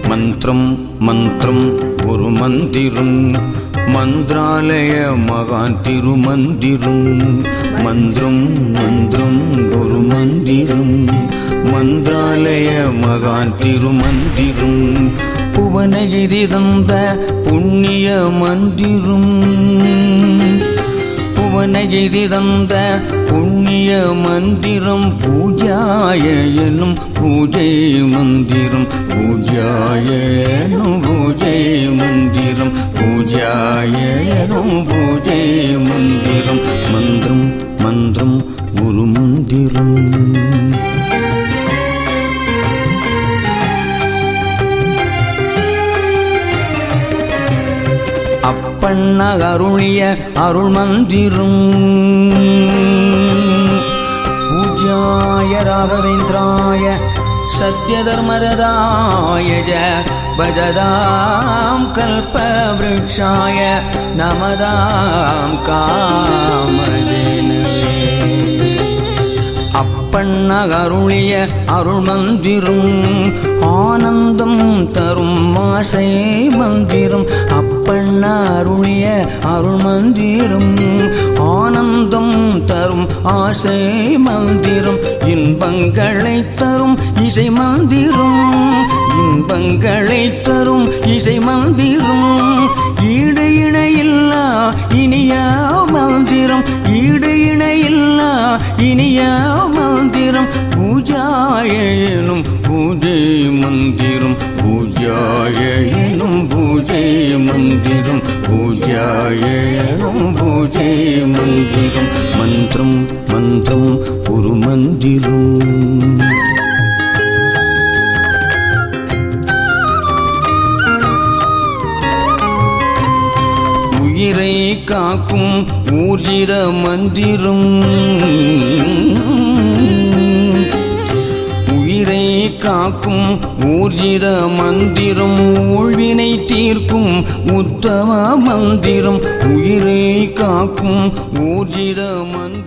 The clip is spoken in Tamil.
மந்திரம் மந்திரம் ஒரு மந்திரம் மந்திராலய மகான் திருமந்திரம் மந்திரம் மந்திரம் ஒரு மந்திரம் மந்திராலய மகான் திருமந்திரம் புவனகிரி தந்த புண்ணிய மந்திரம் புவனகிரி தந்த புண்ணிய மந்திரம் பூஜாய எனும் பூஜை மந்திரம் பூஜாய எனும் பூஜை மந்திரம் பூஜாய எனும் பூஜை மந்திரம் மந்திரம் மந்திரம் குரு மந்திரம் அப்பண்ண அருளிய அருள் மந்திரம் பூஜ்யாய ராகவேந்திராய சத்ய தர்மரதாய பஜதாம் கல்பவ்ருக்ஷாய நமதாம் காமதேனவே அப்பண்ண அருளிய அருள் மந்திரம் ஆனந்தம் தரும் ஆசை மந்திரம் அப்பண்ண அருளிய அருள் மந்திரம் ஆனந்தம் தரும் ஆசை மந்திரம் இன்பங்களை தரும் இசை மந்திரம் இன்பங்களை தரும் இசை மந்திரம் ஈடு இணையில்லா இனிய மந்திரம் ஈடு இணையில்லா இனிய மந்திரம் பூஜாய எனும் பூஜை மந்திரம் பூஜாய எனும் பூஜை மந்திரம் பூஜாய எனும் பூஜை மந்திரம் மந்திரம் மந்திரம் ஒரு மந்திரம் உயிரை காக்கும் ஊர்ஜித மந்திரம் உயிரை காக்கும் ஊர்ஜித மந்திரம் ஊழ்வினை தீர்க்கும் உத்தம மந்திரம் உயிரை காக்கும் ஊர்ஜித மந்திரம்